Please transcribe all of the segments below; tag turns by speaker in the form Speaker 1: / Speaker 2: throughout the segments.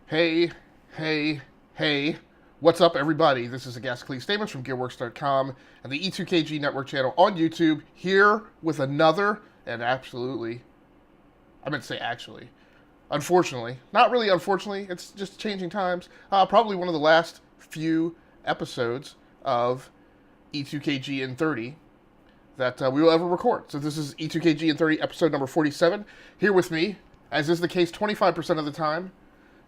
Speaker 1: Hey, hey, hey. What's up, everybody? This is a Gascally Statements from GearWorks.com and the E2KG Network channel on YouTube, here with another, and absolutely, I meant to say actually, unfortunately, not really unfortunately, it's just changing times, probably one of the last few episodes of E2KGn30 that we will ever record. So this is E2KGn30 episode number 47. Here with me, as is the case 25% of the time,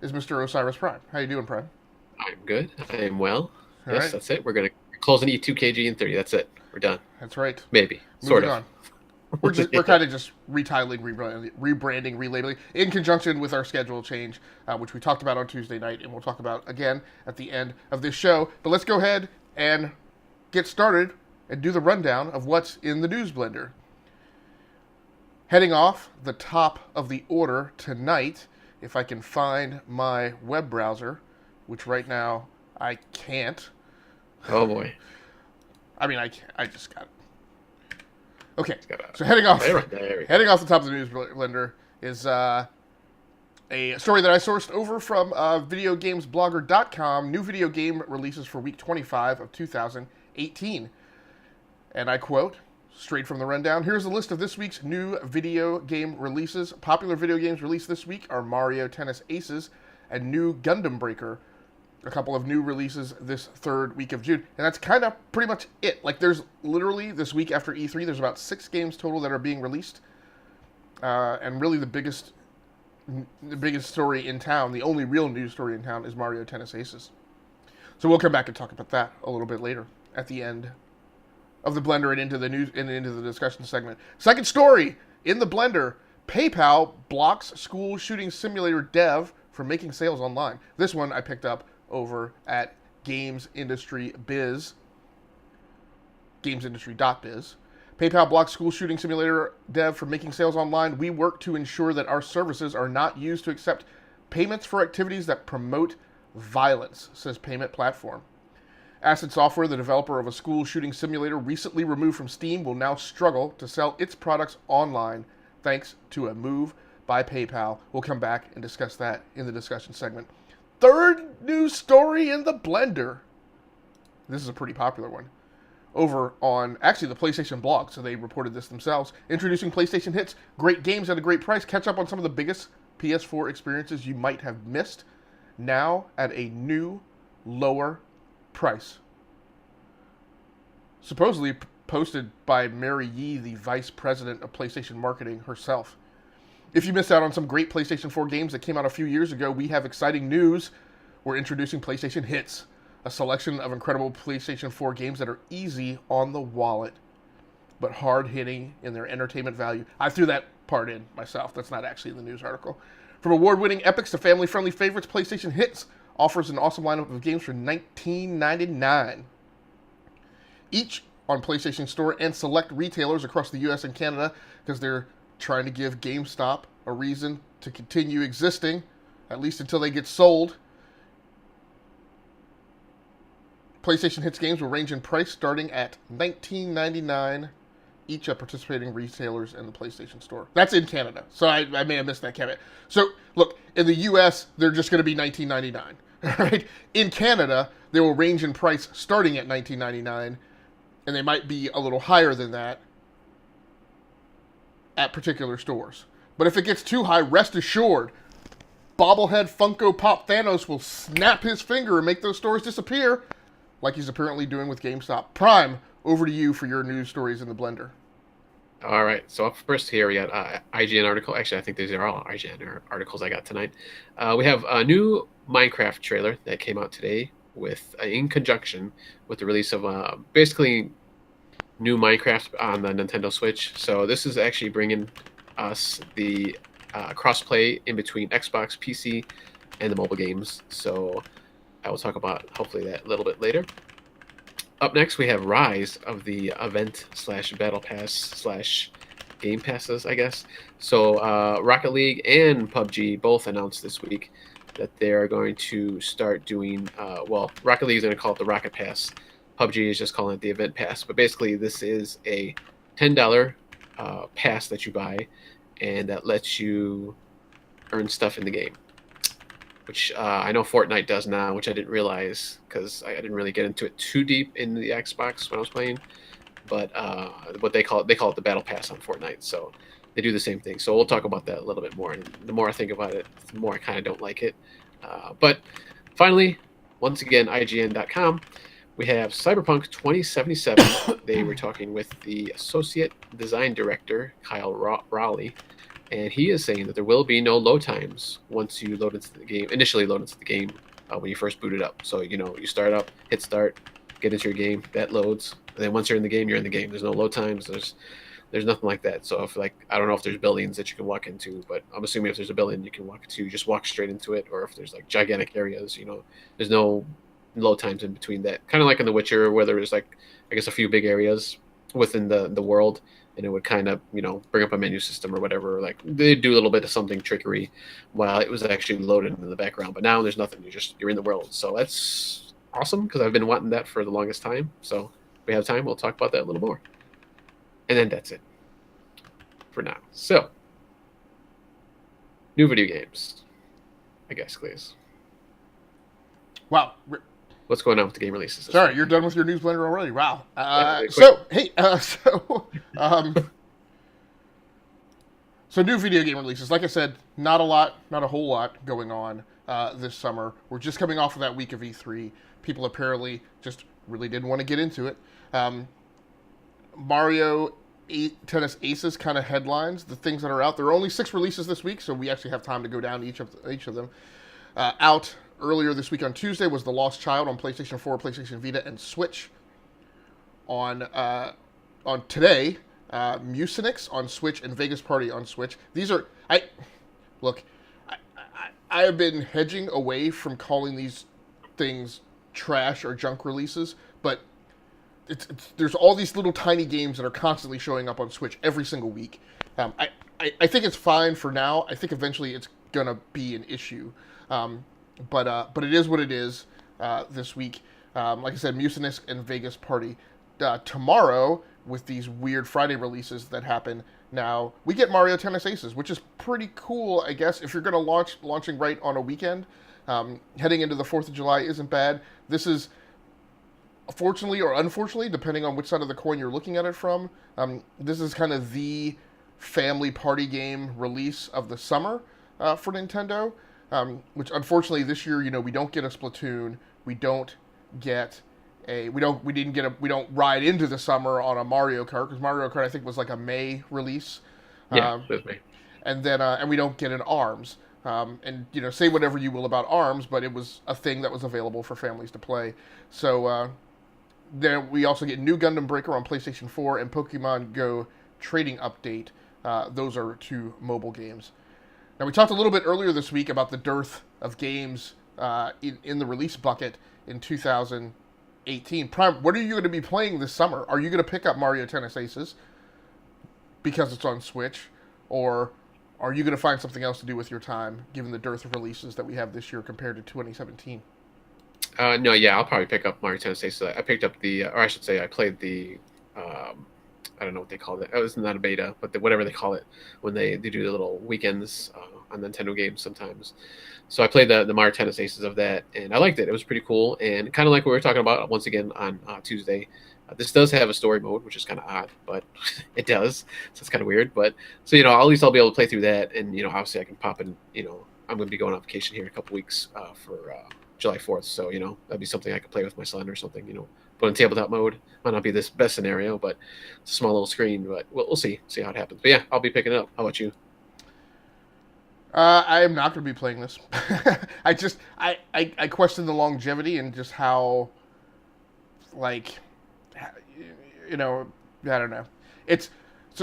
Speaker 1: is Mr. Osiris Prime. How you doing, Prime?
Speaker 2: I'm good. I am well.
Speaker 1: All
Speaker 2: Yes,
Speaker 1: right,
Speaker 2: that's it. We're gonna close an E2KGn30. That's it. We're done.
Speaker 1: that's right.
Speaker 2: Maybe. Sort
Speaker 1: Moving
Speaker 2: of.
Speaker 1: on. We're
Speaker 2: Yeah.
Speaker 1: kind of just retitling, rebranding, relabeling in conjunction with our schedule change, which we talked about on Tuesday night, and we'll talk about again at the end of this show. But let's go ahead and get started and do the rundown of what's in the news blender. Heading off the top of the order tonight, if I can find my web browser, which right now I can't.
Speaker 2: Oh boy.
Speaker 1: I mean, I can't, I just got it. Okay,
Speaker 2: It's got
Speaker 1: so heading off,
Speaker 2: there we go.
Speaker 1: heading off the top of the news blender is a story that I sourced over from videogamesblogger.com. New video game releases for week 25 of 2018, and I quote straight from the rundown. Here's a list of this week's new video game releases. Popular video games released this week are Mario Tennis Aces and new Gundam Breaker. A couple of new releases this third week of June, and that's kind of pretty much it. Like, there's literally this week after E3, there's about 6 games total that are being released, and really the biggest story in town, the only real news story in town, is Mario Tennis Aces. So we'll come back and talk about that a little bit later at the end of the blender and into the news and into the discussion segment. Second story in the blender: PayPal blocks school shooting simulator dev from making sales online. This one I picked up over at Games Industry Biz, gamesindustry.biz. PayPal blocks school shooting simulator dev from making sales online. We work to ensure that our services are not used to accept payments for activities that promote violence, says payment platform. Acid Software, the developer of a school shooting simulator recently removed from Steam, will now struggle to sell its products online thanks to a move by PayPal. We'll come back and discuss that in the discussion segment. Third news story in the blender. This is a pretty popular one. Over on, actually, the PlayStation blog, so they reported this themselves. Introducing PlayStation Hits, great games at a great price. Catch up on some of the biggest PS4 experiences you might have missed, now at a new, lower price. Supposedly posted by merrily, the vice president of PlayStation marketing herself. If you missed out on some great PlayStation 4 games that came out a few years ago, we have exciting news. We're introducing PlayStation Hits, a selection of incredible PlayStation 4 games that are easy on the wallet, but hard-hitting in their entertainment value. I threw that part in myself. That's not actually in the news article. From award-winning epics to family-friendly favorites, PlayStation Hits offers an awesome lineup of games for $19.99 each on PlayStation Store and select retailers across the US and Canada, because they're trying to give GameStop a reason to continue existing, at least until they get sold. PlayStation Hits games will range in price starting at $19.99 each at participating retailers in the PlayStation Store. That's in Canada, so I may have missed that caveat. So, look, in the US, they're just going to be $19.99. Right? In Canada, they will range in price starting at $19.99, and they might be a little higher than that at particular stores. But if it gets too high, rest assured, bobblehead Funko Pop Thanos will snap his finger and make those stores disappear, like he's apparently doing with GameStop. Prime, over to you for your news stories in the blender.
Speaker 2: All right. So up first here we got IGN article. Actually, I think these are all IGN articles I got tonight. We have a new Minecraft trailer that came out today with in conjunction with the release of basically new Minecraft on the Nintendo Switch. So this is actually bringing us the crossplay in between Xbox, PC, and the mobile games. So I will talk about hopefully that a little bit later. Up next, we have Rise of the event slash battle pass slash game passes, I guess. So Rocket League and PUBG both announced this week that they're going to start doing, well, Rocket League is going to call it the Rocket Pass. PUBG is just calling it the Event Pass. But basically, this is a $10 pass that you buy, and that lets you earn stuff in the game. which I know Fortnite does now, which I didn't realize because I didn't really get into it too deep in the Xbox when I was playing. But what they call it the Battle Pass on Fortnite. So they do the same thing. So we'll talk about that a little bit more. And the more I think about it, the more I kind of don't like it. But finally, once again, IGN.com, we have Cyberpunk 2077. They were talking with the associate design director, Kyle Rowley, and he is saying that there will be no load times once you load into the game, initially load into the game when you first boot it up. So, you start up, hit start, get into your game, that loads. And then once you're in the game, you're in the game. There's no load times. There's nothing like that. So if I don't know if there's buildings that you can walk into, but I'm assuming if there's a building you can walk to, you just walk straight into it. Or if there's like gigantic areas, there's no load times in between that. Kind of like in The Witcher, where there's like I guess a few big areas within the world, and it would kind of bring up a menu system or whatever. Like they do a little bit of something trickery while it was actually loaded in the background. But now there's nothing. You're in the world. So that's awesome because I've been wanting that for the longest time. So if we have time, we'll talk about that a little more. And then that's it for now. So, new video games, I guess, please.
Speaker 1: Wow.
Speaker 2: What's going on with the game releases?
Speaker 1: Sorry, you're done with your news blender already. Wow. So new video game releases. Like I said, not a whole lot going on this summer. We're just coming off of that week of E3. People apparently just really didn't want to get into it. Mario Tennis Aces kind of headlines the things that are out. There are only 6 releases this week, so we actually have time to go down each of them. Out earlier this week on Tuesday was The Lost Child on PlayStation 4, PlayStation Vita, and Switch. On today, Mucinix on Switch and Vegas Party on Switch. These are I have been hedging away from calling these things trash or junk releases, but there's all these little tiny games that are constantly showing up on Switch every single week. I think it's fine for now. I think eventually it's gonna be an issue, but it is what it is this week. Like I said, Mucinix and Vegas Party. Tomorrow, with these weird Friday releases that happen now, we get Mario Tennis Aces, which is pretty cool, I guess. If you're going to launching right on a weekend, heading into the 4th of July isn't bad. This is, fortunately or unfortunately, depending on which side of the coin you're looking at it from, this is kind of the family party game release of the summer for Nintendo, which unfortunately this year, we don't get a Splatoon, we don't ride into the summer on a Mario Kart, because Mario Kart I think was like a May release.
Speaker 2: Yeah, it was May.
Speaker 1: And then and we don't get an ARMS. And say whatever you will about ARMS, but it was a thing that was available for families to play. So then we also get New Gundam Breaker on PlayStation 4 and Pokemon Go Trading Update. Those are 2 mobile games. Now we talked a little bit earlier this week about the dearth of games in the release bucket in 2018. Prime, what are you going to be playing this summer? Are you going to pick up Mario Tennis Aces because it's on Switch, or are you going to find something else to do with your time, given the dearth of releases that we have this year compared to 2017?
Speaker 2: No, yeah, I'll probably pick up Mario Tennis Aces. I picked up or I should say, I played the, I don't know what they call it. It was not a beta, but whatever they call it when they do the little weekends on Nintendo games sometimes. So I played the Mario Tennis Aces of that, and I liked it. It was pretty cool, and kind of like what we were talking about once again on Tuesday. This does have a story mode, which is kind of odd, but it does. So it's kind of weird. But so at least I'll be able to play through that, and obviously I can pop in. I'm going to be going on vacation here in a couple weeks for July 4th, so that'd be something I could play with my son or something. But in tabletop mode, might not be this best scenario, but it's a small little screen. But we'll see how it happens. But yeah, I'll be picking it up. How about you?
Speaker 1: I am not going to be playing this. I question the longevity and just how, I don't know. It's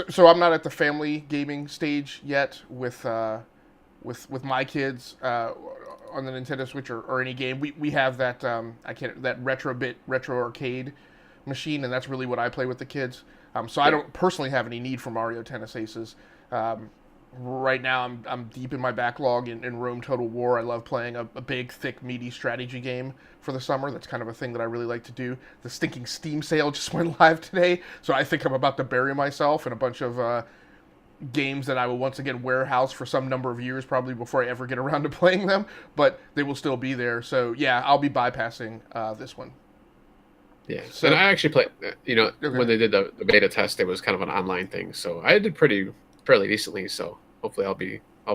Speaker 1: so I'm not at the family gaming stage yet with my kids on the Nintendo Switch or any game. We have that that retro arcade machine, and that's really what I play with the kids. So I don't personally have any need for Mario Tennis Aces. Right now, I'm deep in my backlog in Rome Total War. I love playing a big, thick, meaty strategy game for the summer. That's kind of a thing that I really like to do. The stinking Steam sale just went live today, so I think I'm about to bury myself in a bunch of games that I will once again warehouse for some number of years, probably before I ever get around to playing them, but they will still be there. So yeah, I'll be bypassing this one.
Speaker 2: Yeah, and
Speaker 1: So
Speaker 2: I actually played.
Speaker 1: okay.
Speaker 2: When they did the beta test, it was kind of an online thing, so I did pretty fairly decently. So hopefully, I'll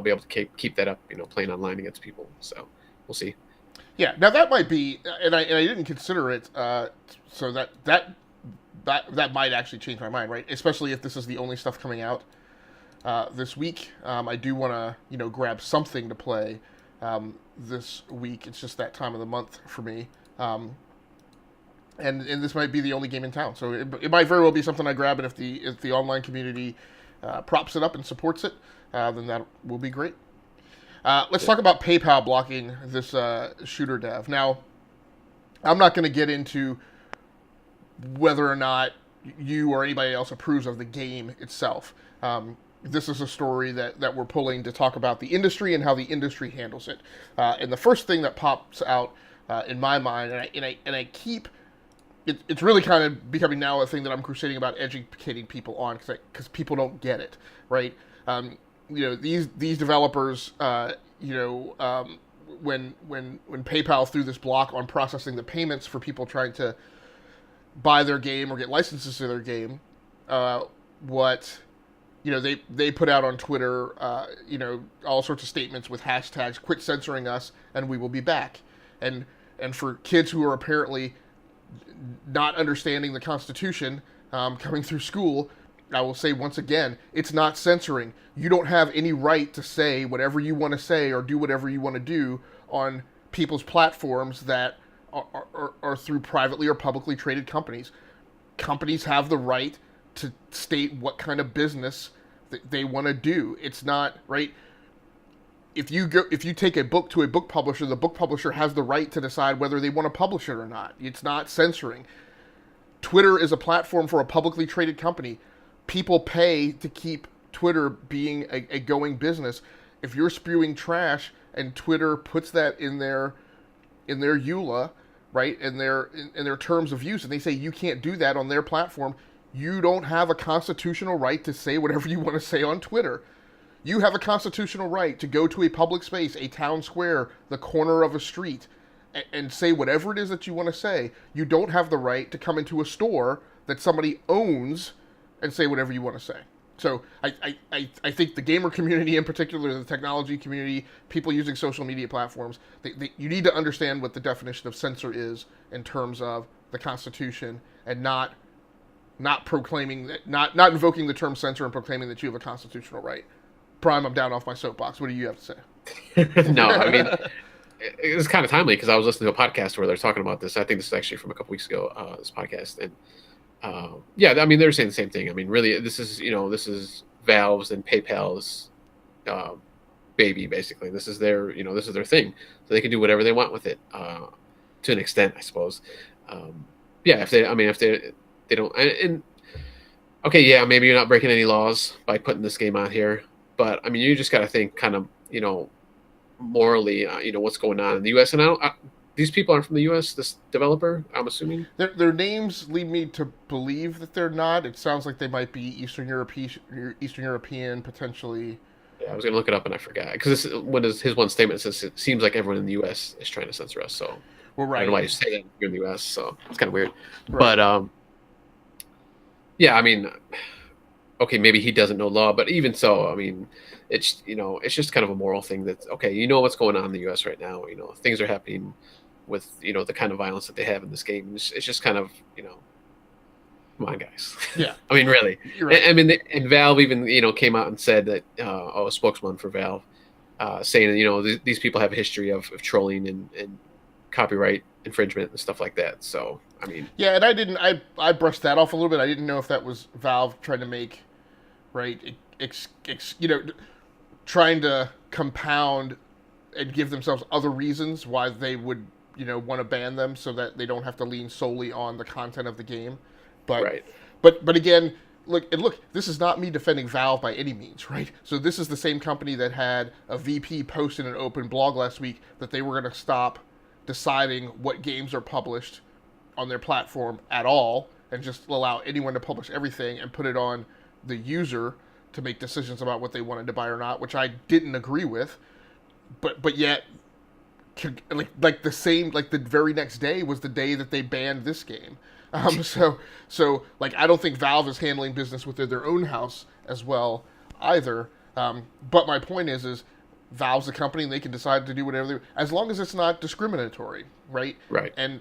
Speaker 2: be able to keep that up. Playing online against people. So we'll see.
Speaker 1: Yeah, now that might be, and I didn't consider it, so that might actually change my mind, right? Especially if this is the only stuff coming out this week. I do want to, grab something to play this week. It's just that time of the month for me, and this might be the only game in town. So it might very well be something I grab, and if the online community props it up and supports it, then that will be great. Let's talk about PayPal blocking this shooter dev. Now, I'm not going to get into whether or not you or anybody else approves of the game itself. This is a story that we're pulling to talk about the industry and how the industry handles it. And the first thing that pops out in my mind, and I keep it's really kind of becoming now a thing that I'm crusading about educating people on because people don't get it, right? These developers, when PayPal threw this block on processing the payments for people trying to buy their game or get licenses to their game, they put out on Twitter, all sorts of statements with hashtags, "Quit censoring us, and we will be back," and for kids who are apparently not understanding the Constitution, coming through school, I will say once again, it's not censoring. You don't have any right to say whatever you want to say or do whatever you want to do on people's platforms that are through privately or publicly traded companies. Companies have the right to state what kind of business that they want to do. It's not right. If you take a book to a book publisher, the book publisher has the right to decide whether they want to publish it or not. It's not censoring. Twitter is a platform for a publicly traded company. People pay to keep Twitter being a going business. If you're spewing trash and Twitter puts that in their EULA, right, in their terms of use, and they say you can't do that on their platform, you don't have a constitutional right to say whatever you want to say on Twitter. You have a constitutional right to go to a public space, a town square, the corner of a street, and say whatever it is that you want to say. You don't have the right to come into a store that somebody owns and say whatever you want to say. So I think the gamer community in particular, the technology community, people using social media platforms, you need to understand what the definition of censor is in terms of the Constitution, and not proclaiming that, not invoking the term censor and proclaiming that you have a constitutional right. Prime, I'm down off my soapbox. What do you have to say?
Speaker 2: No, I mean, it was kind of timely because I was listening to a podcast where they're talking about this. I think this is actually from a couple weeks ago, this podcast. And yeah, I mean, they're saying the same thing. I mean, really, this is Valve's and PayPal's baby, basically. This is their thing. So they can do whatever they want with it, to an extent, I suppose. Yeah, if they don't, and okay, yeah, maybe you're not breaking any laws by putting this game out here. But I mean, you just got to think kind of, morally, what's going on in the U.S. And these people aren't from the U.S. This developer, I'm assuming.
Speaker 1: Their names lead me to believe that they're not. It sounds like they might be Eastern European, potentially.
Speaker 2: Yeah, I was gonna look it up and I forgot because his one statement says it seems like everyone in the U.S. is trying to censor us. So
Speaker 1: well, right.
Speaker 2: I don't know why you say that you're in the U.S. So it's kind of weird.
Speaker 1: Right.
Speaker 2: But yeah, I mean, okay, maybe he doesn't know law, but even so, I mean, it's just kind of a moral thing that, okay, what's going on in the U.S. right now. Things are happening with the kind of violence that they have in this game. It's just kind of come on, guys.
Speaker 1: Yeah.
Speaker 2: I mean, really.
Speaker 1: You're right.
Speaker 2: I mean, and Valve even came out and said that a spokesman for Valve saying that these people have a history of trolling and copyright infringement and stuff like that. So I mean,
Speaker 1: yeah, and I brushed that off a little bit. I didn't know if that was Valve trying to make, right, trying to compound and give themselves other reasons why they would want to ban them, so that they don't have to lean solely on the content of the game. But
Speaker 2: right.
Speaker 1: but again, look, this is not me defending Valve by any means, right? So this is the same company that had a VP post in an open blog last week that they were going to stop deciding what games are published on their platform at all, and just allow anyone to publish everything and put it on the user to make decisions about what they wanted to buy or not, which I didn't agree with. But yet, like the same, like the very next day was the day that they banned this game. So like I don't think Valve is handling business within their own house as well either. But my point is Valve's a company and they can decide to do whatever they, as long as it's not discriminatory, right?
Speaker 2: Right.
Speaker 1: And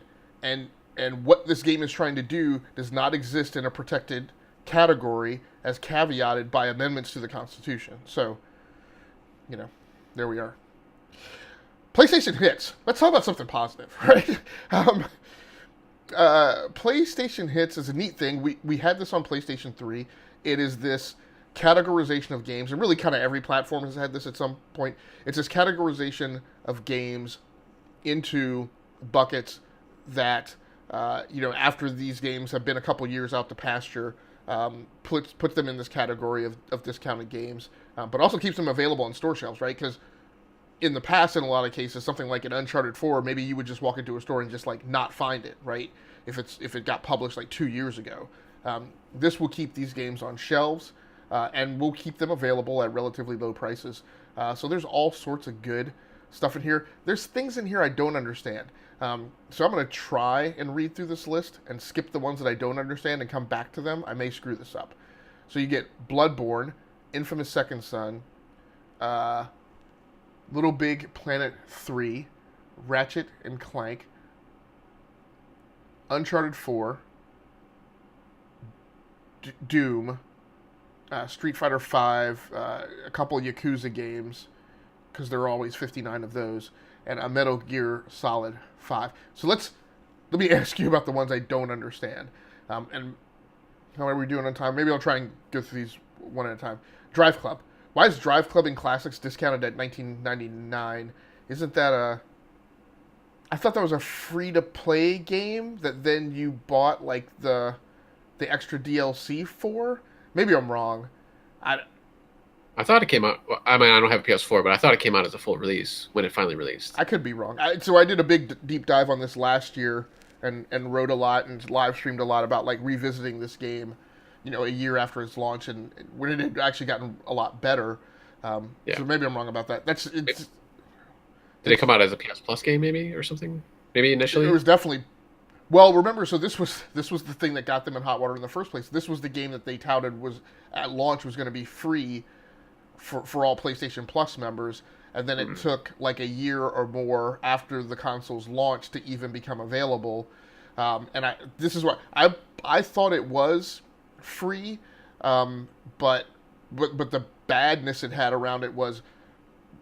Speaker 1: and what this game is trying to do does not exist in a protected category as caveated by amendments to the Constitution. So, there we are. PlayStation Hits. Let's talk about something positive, right? PlayStation Hits is a neat thing. We had this on PlayStation 3. It is this categorization of games, and really kind of every platform has had this at some point. It's this categorization of games into buckets that, after these games have been a couple years out to pasture, puts them in this category of discounted games, but also keeps them available on store shelves, right? Because in the past, in a lot of cases, something like an Uncharted 4, maybe you would just walk into a store and just like not find it, right? If it got published like 2 years ago, this will keep these games on shelves, and will keep them available at relatively low prices. So there's all sorts of good stuff in here. There's things in here I don't understand. So I'm going to try and read through this list and skip the ones that I don't understand and come back to them. I may screw this up. So you get Bloodborne, Infamous Second Son, Little Big Planet 3, Ratchet and Clank, Uncharted 4, Doom, Street Fighter 5, a couple of Yakuza games, because there are always 59 of those, and a Metal Gear Solid 5. So let me ask you about the ones I don't understand. And how are we doing on time? Maybe I'll try and go through these one at a time. Drive Club. Why is Drive Club in Classics discounted at $19.99? Isn't that I thought that was a free-to-play game that then you bought like the extra DLC for? Maybe I'm wrong.
Speaker 2: I thought it came out. I mean, I don't have a PS4, but I thought it came out as a full release when it finally released.
Speaker 1: I could be wrong. So I did a big deep dive on this last year and wrote a lot and live streamed a lot about like revisiting this game, a year after its launch and when it had actually gotten a lot better.
Speaker 2: Yeah.
Speaker 1: So maybe I'm wrong about that.
Speaker 2: Did it come out as a PS Plus game, maybe, or something? Maybe initially.
Speaker 1: It was definitely. Well, remember, so this was the thing that got them in hot water in the first place. This was the game that they touted was at launch was going to be free for all PlayStation Plus members, and then it took like a year or more after the console's launch to even become available. And this is what I thought it was free, but the badness it had around it was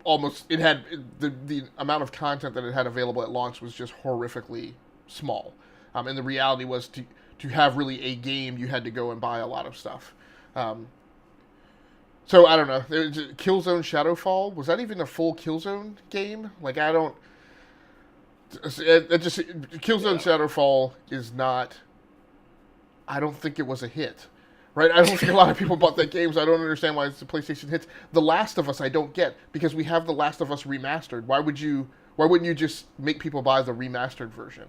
Speaker 1: almost it had the amount of content that it had available at launch was just horrifically small. And the reality was to have really a game, you had to go and buy a lot of stuff. So I don't know. Killzone Shadowfall, was that even a full Killzone game? Like I don't. It just Killzone Shadowfall is not. I don't think it was a hit, right? I don't think a lot of people bought that game, so I don't understand why it's a PlayStation hit. The Last of Us, I don't get because we have The Last of Us remastered. Why wouldn't you just make people buy the remastered version?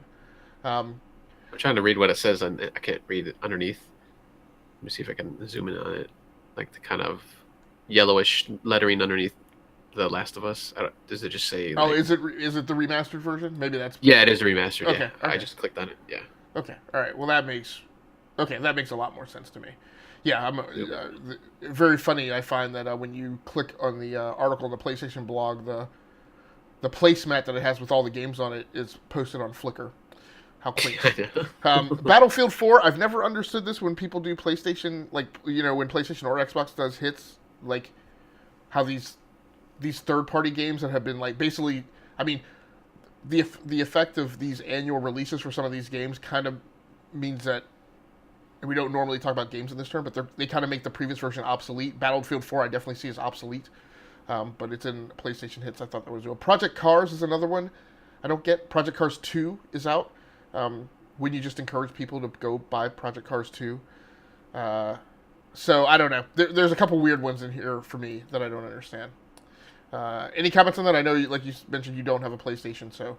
Speaker 2: I'm trying to read what it says, and I can't read it underneath. Let me see if I can zoom in on it. Like the kind of yellowish lettering underneath The Last of Us. Does it just say?
Speaker 1: Oh, is it the remastered version? Maybe that's.
Speaker 2: Yeah, it is remastered.
Speaker 1: Okay,
Speaker 2: yeah,
Speaker 1: okay.
Speaker 2: I just clicked on it. Yeah.
Speaker 1: Okay. All right. Well, that makes a lot more sense to me. Yeah, very funny. I find that when you click on the article on the PlayStation blog, the placemat that it has with all the games on it is posted on Flickr. How quaint. Battlefield 4, I've never understood this when people do PlayStation, like, when PlayStation or Xbox does hits, like, how these third-party games that have been, like, basically, I mean, the effect of these annual releases for some of these games kind of means that, and we don't normally talk about games in this term, but they kind of make the previous version obsolete. Battlefield 4 I definitely see as obsolete, but it's in PlayStation hits. I thought that was real. Project Cars is another one I don't get. Project Cars 2 is out. When you just encourage people to go buy Project Cars 2. So I don't know. There's a couple weird ones in here for me that I don't understand. Any comments on that? I know, like you mentioned, you don't have a PlayStation, so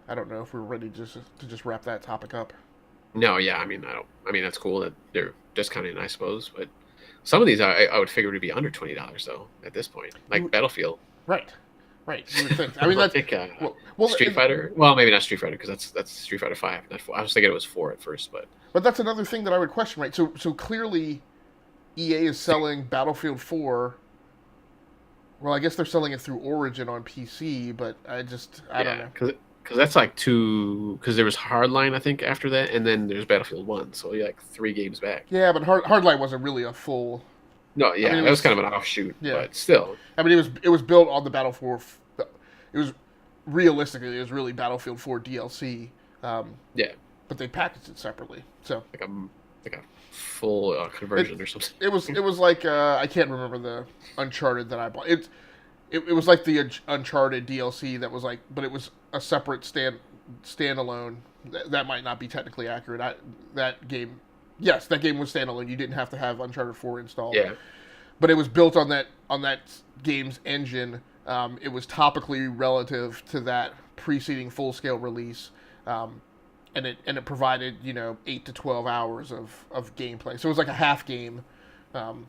Speaker 1: I don't know if we're ready to just wrap that topic up.
Speaker 2: No, yeah, I mean, I mean that's cool that they're discounting, I suppose, but Some of these I would figure would be under $20 though at this point, like
Speaker 1: You,
Speaker 2: Battlefield.
Speaker 1: right, right. You would think. I mean,
Speaker 2: I
Speaker 1: that's
Speaker 2: think
Speaker 1: well,
Speaker 2: Street Fighter. Well, maybe not Street Fighter because that's Street Fighter 5, not 4. I was thinking it was 4 at first, but
Speaker 1: but that's another thing that I would question, right? So clearly, EA is selling Battlefield 4. Well, I guess they're selling it through Origin on PC, but I don't
Speaker 2: yeah,
Speaker 1: know.
Speaker 2: because that's like two. Because there was Hardline, I think, after that, and then there's Battlefield 1. So you're like 3 games back.
Speaker 1: Yeah, but Hardline wasn't really a full.
Speaker 2: No,
Speaker 1: I mean,
Speaker 2: yeah,
Speaker 1: it
Speaker 2: that was
Speaker 1: was
Speaker 2: kind of an offshoot,
Speaker 1: yeah.
Speaker 2: but still,
Speaker 1: I mean, it was built on the Battlefield. It was realistically it was really Battlefield 4 DLC, um,
Speaker 2: yeah,
Speaker 1: but they packaged it separately. So
Speaker 2: like a full conversion or something.
Speaker 1: it was like I can't remember the Uncharted that I bought. It was like the Uncharted DLC that was like, but it was a separate standalone. That might not be technically accurate. That game, yes, that game was standalone. You didn't have to have Uncharted 4 installed.
Speaker 2: Yeah,
Speaker 1: But it was built on that game's engine. It was topically relative to that preceding full scale release, and it provided 8 to 12 hours of gameplay. So it was like a half game, kind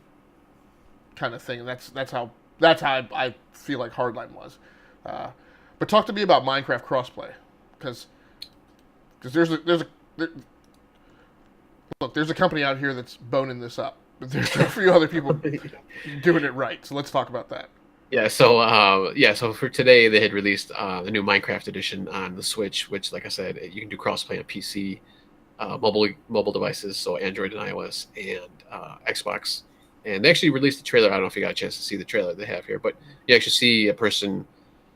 Speaker 1: of thing. That's how I feel like Hardline was. But talk to me about Minecraft crossplay, because there's a company out here that's boning this up. But there's a few other people doing it right. So let's talk about that.
Speaker 2: So for today they had released the new Minecraft edition on the Switch, which, like I said, you can do crossplay on PC, mobile devices, so Android and iOS, and Xbox. And they actually released the trailer. I don't know if you got a chance to see the trailer they have here, but you actually see a person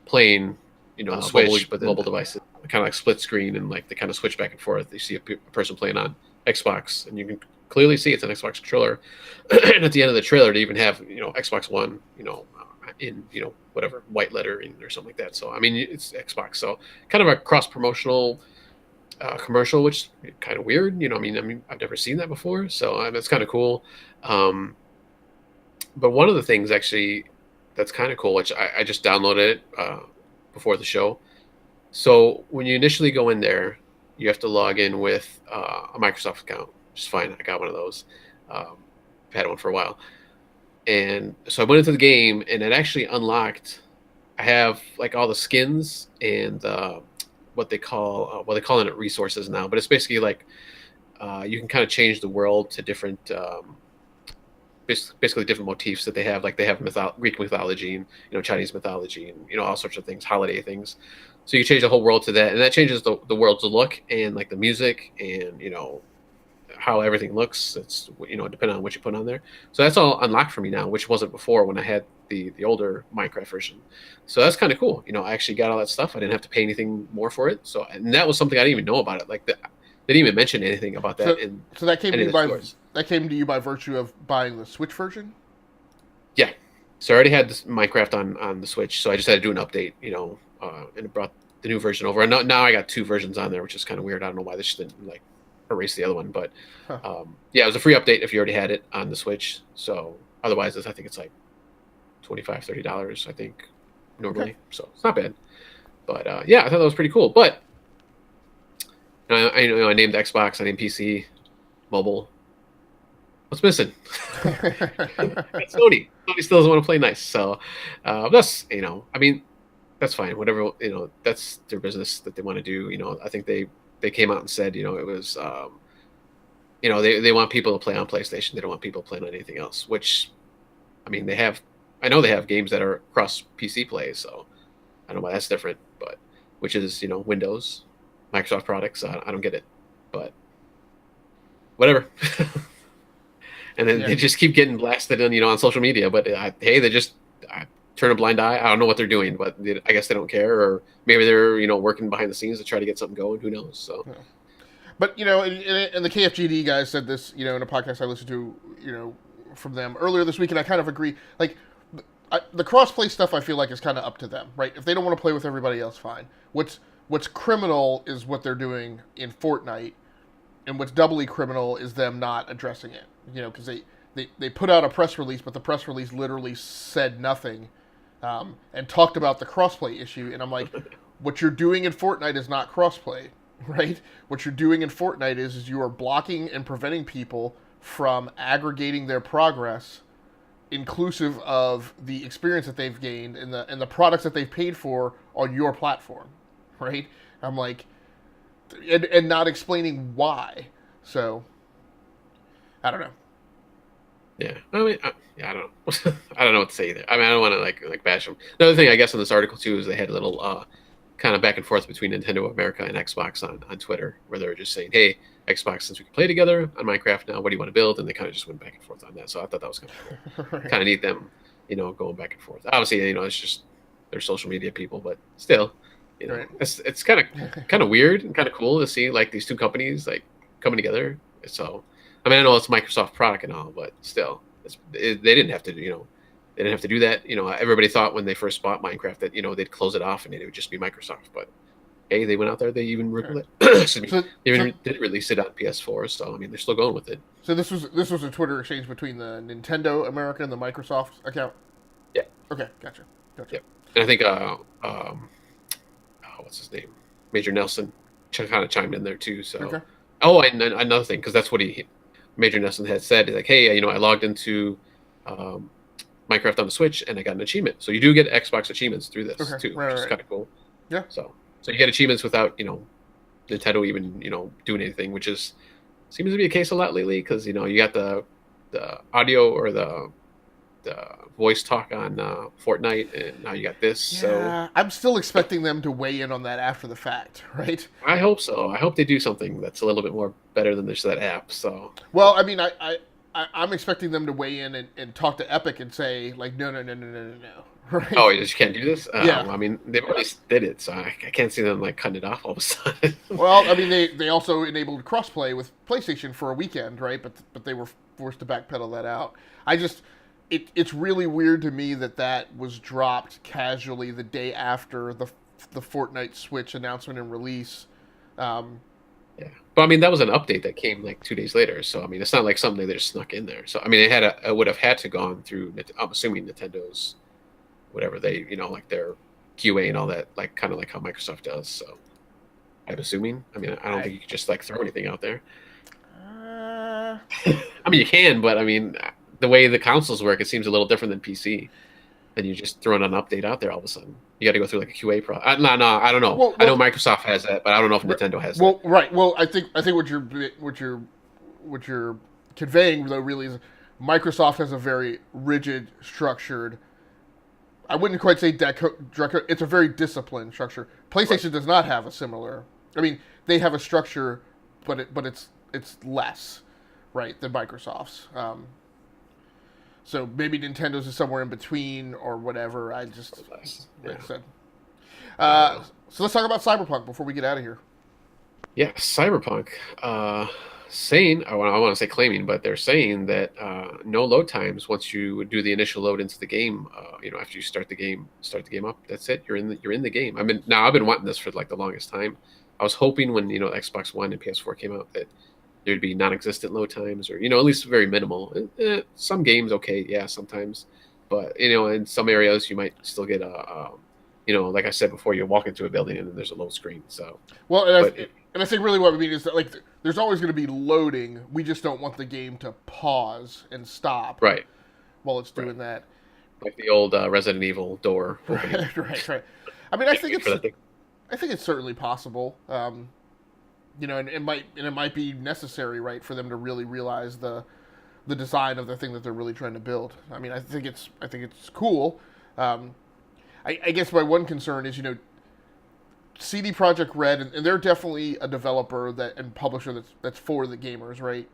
Speaker 2: playing, on the Switch, but mobile devices, kind of like split screen, and like they kind of switch back and forth. You see a person playing on Xbox, and you can clearly see it's an Xbox controller. And at the end of the trailer, they even have Xbox One, in whatever white lettering or something like that. So I mean, it's Xbox, so kind of a cross promotional commercial, which is kind of weird. I mean, I've never seen that before, so it's kind of cool. But one of the things actually that's kind of cool, which I just downloaded before the show. So when you initially go in there, you have to log in with a Microsoft account, which is fine. I got one of those. I've had one for a while. And so I went into the game, and it actually unlocked. I have like all the skins and what they call they're calling it resources now, but it's basically like you can kind of change the world to different, basically different motifs that they have. Like they have Greek mythology and Chinese mythology and all sorts of things, holiday things. So you change the whole world to that, and that changes the world's look and like the music and how everything looks. It's depending on what you put on there. So that's all unlocked for me now, which wasn't before when I had the older Minecraft version. So that's kind of cool. I actually got all that stuff. I didn't have to pay anything more for it. So, and that was something I didn't even know about it. Like they didn't even mention anything about that.
Speaker 1: So that came to you by virtue of buying the Switch version.
Speaker 2: Yeah. So I already had this Minecraft on the Switch, so I just had to do an update. And it brought the new version over. And now I got 2 versions on there, which is kind of weird. I don't know why they just didn't like erase the other one, but yeah, it was a free update if you already had it on the Switch. So otherwise, I think it's like $25-$30, I think, normally. Okay. So it's not bad. But yeah, I thought that was pretty cool. But I named Xbox, I named PC, mobile. What's missing? Sony. Sony still doesn't want to play nice. So that's I mean, that's fine. Whatever, that's their business that they want to do. I think they came out and said, it was, they want people to play on PlayStation. They don't want people playing on anything else, which, I mean, I know they have games that are cross PC play, so I don't know why that's different, but, which is, Windows, Microsoft products. I don't get it, but whatever. And then they just keep getting blasted on social media, but hey, they just turn a blind eye. I don't know what they're doing, but I guess they don't care, or maybe they're working behind the scenes to try to get something going. Who knows? So,
Speaker 1: yeah. But and the KFGD guys said this, in a podcast I listened to, from them earlier this week, and I kind of agree. Like the crossplay stuff, I feel like is kind of up to them, right? If they don't want to play with everybody else, fine. What's criminal is what they're doing in Fortnite, and what's doubly criminal is them not addressing it. Because they put out a press release, but the press release literally said nothing. And talked about the crossplay issue, and I'm like, what you're doing in Fortnite is not crossplay, right? What you're doing in Fortnite is you are blocking and preventing people from aggregating their progress, inclusive of the experience that they've gained and the products that they've paid for on your platform, right? I'm like, and not explaining why. So I don't know.
Speaker 2: Yeah, I mean, yeah, I don't know. I don't know what to say either. I mean, I don't want to like bash them. The other thing, I guess, in this article too is they had a little kind of back and forth between Nintendo America and Xbox on Twitter, where they were just saying, "Hey, Xbox, since we can play together on Minecraft now, what do you want to build?" And they kind of just went back and forth on that. So I thought that was kind of cool.
Speaker 1: Right.
Speaker 2: Kind of neat them, going back and forth. Obviously, it's just they're social media people, but still,
Speaker 1: Right.
Speaker 2: it's kind of weird and kind of cool to see like these two companies like coming together. So, I mean, I know it's a Microsoft product and all, but still, they didn't have to they didn't have to do that. Everybody thought when they first bought Minecraft that they'd close it off and it would just be Microsoft, but hey, they went out there. They even excuse me, they even did release it on PS4. So I mean, they're still going with it.
Speaker 1: So this was a Twitter exchange between the Nintendo America and the Microsoft account.
Speaker 2: Yeah.
Speaker 1: Okay, gotcha.
Speaker 2: Yeah, and I think what's his name, Major Nelson, kind of chimed in there too. So
Speaker 1: Okay.
Speaker 2: oh, and another thing, because that's what Major Nelson had said. He's like, hey, I logged into Minecraft on the Switch and I got an achievement. So you do get Xbox achievements through this too, which is kind of cool.
Speaker 1: Yeah.
Speaker 2: So you get achievements without Nintendo even doing anything, which seems to be a case a lot lately because you got the audio or the voice talk on Fortnite, and now you got this.
Speaker 1: Yeah,
Speaker 2: So
Speaker 1: I'm still expecting them to weigh in on that after the fact, right?
Speaker 2: I hope so. I hope they do something that's a little bit more better than just that app. So
Speaker 1: Well, I mean, I'm expecting them to weigh in and talk to Epic and say like, no, right?
Speaker 2: oh, you just can't do this.
Speaker 1: Yeah.
Speaker 2: I mean, they've already did it, so I can't see them like cutting it off all of a sudden.
Speaker 1: Well, I mean, they also enabled crossplay with PlayStation for a weekend, right? But they were forced to backpedal that out. It's really weird to me that was dropped casually the day after the Fortnite Switch announcement and release.
Speaker 2: Yeah, but I mean that was an update that came like 2 days later. So I mean it's not like something they just snuck in there. So I mean it would have had to gone through. I'm assuming Nintendo's whatever they like their QA and all that, like kind of like how Microsoft does. So I'm assuming. I mean I don't think you could just like throw anything out there. I mean you can, but I mean the way the consoles work, it seems a little different than PC. And you just throwing an update out there all of a sudden. You got to go through like a QA process. No, I don't know.
Speaker 1: Well,
Speaker 2: I know Microsoft has that, but I don't know if Nintendo has that.
Speaker 1: Right. Well, I think what you're conveying though really is Microsoft has a very rigid, structured. I wouldn't quite say it's a very disciplined structure. PlayStation does not have a similar. I mean, they have a structure, but it's less, right, than Microsoft's. So maybe Nintendo's is somewhere in between or whatever. I just like I said. So let's talk about Cyberpunk before we get out of here.
Speaker 2: Yeah, Cyberpunk. Saying I want to say claiming, but they're saying that no load times once you do the initial load into the game. After you start the game up, that's it. You're in the game. I've been wanting this for like the longest time. I was hoping when Xbox One and PS4 came out that there'd be non-existent load times, or at least very minimal. Some games, okay, yeah, sometimes, but in some areas you might still get like I said before, you walk into a building and then there's a load screen. So
Speaker 1: well, and I think really what we mean is that like there's always going to be loading. We just don't want the game to pause and stop while it's doing that.
Speaker 2: Like the old Resident Evil door.
Speaker 1: Right. I mean, I think it's certainly possible. And it might be necessary, right, for them to really realize the design of the thing that they're really trying to build. I mean, I think it's cool. I guess my one concern is CD Projekt Red, and they're definitely a developer and publisher that's for the gamers, right?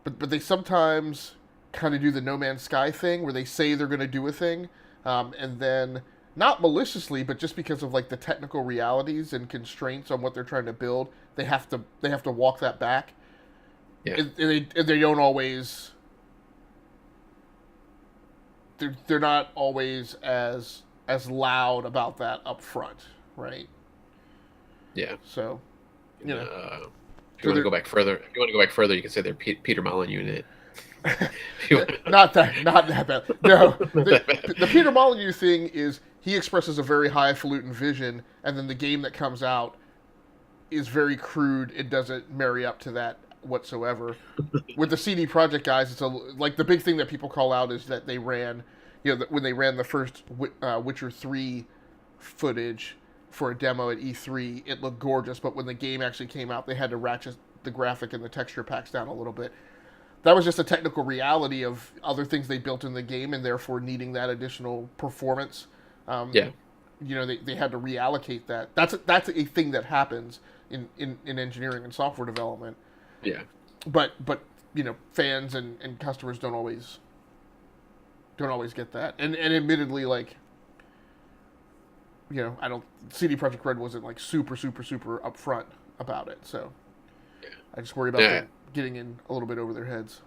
Speaker 1: But they sometimes kind of do the No Man's Sky thing where they say they're going to do a thing, and then not maliciously, but just because of like the technical realities and constraints on what they're trying to build, they have to walk that back.
Speaker 2: Yeah.
Speaker 1: And they don't always. They're not always as loud about that up front, right?
Speaker 2: Yeah.
Speaker 1: So,
Speaker 2: if you want to go back further, you can say they're Peter Molyneux unit.
Speaker 1: Not that bad. No, the Peter Molyneux thing is he expresses a very highfalutin vision, and then the game that comes out is very crude. It doesn't marry up to that whatsoever. With the CD Projekt guys, it's like the big thing that people call out is that they ran, when they ran the first Witcher 3 footage for a demo at E3, it looked gorgeous, but when the game actually came out, they had to ratchet the graphic and the texture packs down a little bit. That was just a technical reality of other things they built in the game, and therefore needing that additional performance.
Speaker 2: Yeah.
Speaker 1: They had to reallocate that. That's a thing that happens in engineering and software development.
Speaker 2: Yeah.
Speaker 1: But fans and customers don't always get that. And admittedly, like, I don't CD Projekt Red wasn't like super upfront about it. So
Speaker 2: Yeah.
Speaker 1: I just worry about them getting in a little bit over their heads.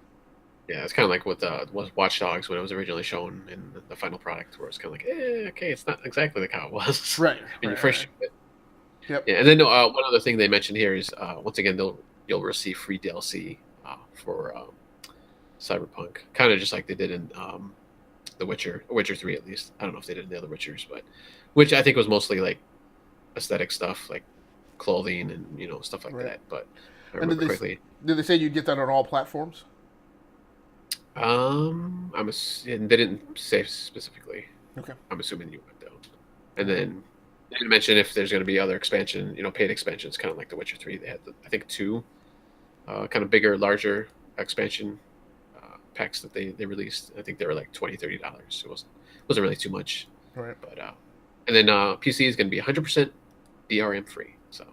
Speaker 2: Yeah, it's kind of like with was Watch Dogs when it was originally shown in the final product, where it's kind of like, okay, it's not exactly like how it was.
Speaker 1: Right.
Speaker 2: when you first.
Speaker 1: Right. Yep.
Speaker 2: Yeah, and then one other thing they mentioned here is once again you'll receive free DLC for Cyberpunk, kind of just like they did in The Witcher 3 at least. I don't know if they did in the other Witchers, but which I think was mostly like aesthetic stuff, like clothing and stuff like that. But I remember quickly.
Speaker 1: Did they say you'd get that on all platforms?
Speaker 2: They didn't say specifically.
Speaker 1: Okay.
Speaker 2: I'm assuming you would though. And then they didn't mention if there's going to be other expansion, paid expansions, kind of like The Witcher 3. They had, I think, 2 kind of bigger, larger expansion packs that they released. I think they were like $20-$30. It wasn't really too much.
Speaker 1: Right.
Speaker 2: But and then PC is going to be 100% DRM free. So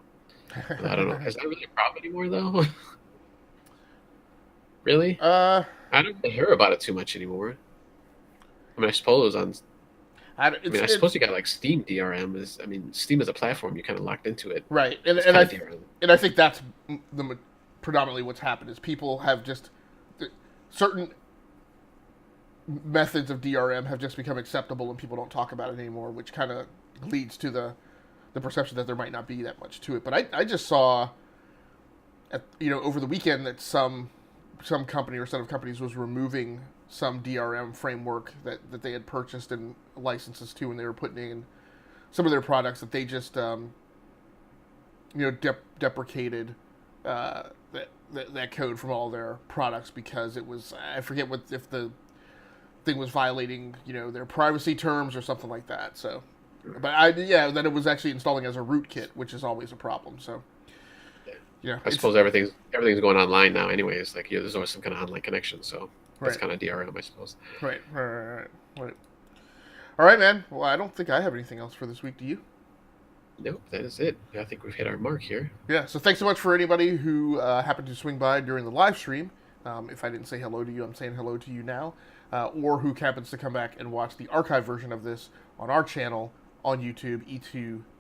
Speaker 2: I don't know. Is that really a problem anymore though? Really? I don't really hear about it too much anymore. I mean, I suppose I suppose you got like Steam DRM. Steam as a platform, you kind of locked into it.
Speaker 1: Right, and I think that's predominantly what's happened is people have just certain methods of DRM have just become acceptable and people don't talk about it anymore, which kind of leads to the perception that there might not be that much to it. But I just saw, over the weekend that some company or set of companies was removing some DRM framework that they had purchased and licenses to, and they were putting in some of their products that they just deprecated that code from all their products because it was, I forget if the thing was violating their privacy terms or something like that. So, but that it was actually installing as a rootkit, which is always a problem. So. Yeah,
Speaker 2: I suppose everything's going online now, anyways. Like there's always some kind of online connection, so that's kind of DRM, I suppose.
Speaker 1: Right. All right, man. Well, I don't think I have anything else for this week. Do you?
Speaker 2: Nope, that is it. I think we've hit our mark here.
Speaker 1: Yeah. So thanks so much for anybody who happened to swing by during the live stream. If I didn't say hello to you, I'm saying hello to you now. Or who happens to come back and watch the archive version of this on our channel on YouTube,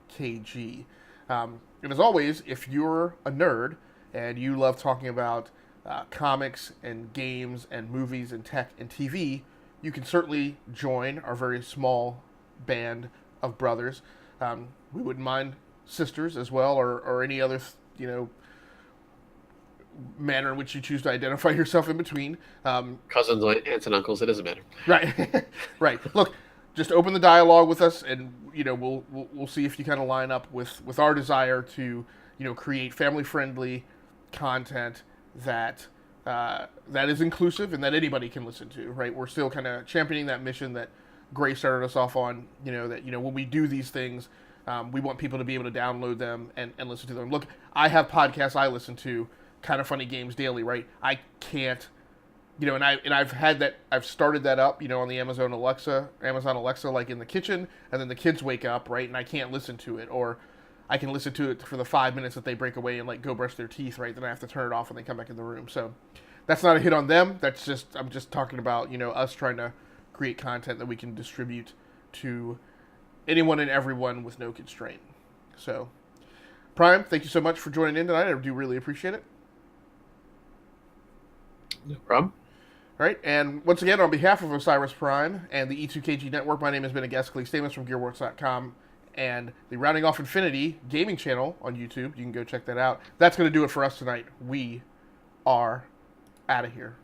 Speaker 1: E2KG. And as always, if you're a nerd and you love talking about comics and games and movies and tech and TV, you can certainly join our very small band of brothers. We wouldn't mind sisters as well, or any other, manner in which you choose to identify yourself in between.
Speaker 2: Cousins, aunts, and uncles, it doesn't matter.
Speaker 1: Right. Right. Look, just open the dialogue with us, and we'll see if you kind of line up with our desire to create family friendly content that is inclusive and that anybody can listen to. Right, we're still kind of championing that mission that Gray started us off on. That when we do these things, we want people to be able to download them and listen to them. Look, I have podcasts I listen to, Kind of Funny Games Daily. Right, I can't. And I've started that up, on the Amazon Alexa, like in the kitchen, and then the kids wake up, right, and I can't listen to it, or I can listen to it for the 5 minutes that they break away and like go brush their teeth, right, then I have to turn it off when they come back in the room. So that's not a hit on them. I'm just talking about, us trying to create content that we can distribute to anyone and everyone with no constraint. So, Prime, thank you so much for joining in tonight. I do really appreciate it.
Speaker 2: No problem.
Speaker 1: All right, and once again, on behalf of Osiris Prime and the E2KG Network, my name has been Agaskali Stamos from GearWorks.com and the Rounding Off Infinity gaming channel on YouTube. You can go check that out. That's going to do it for us tonight. We are out of here.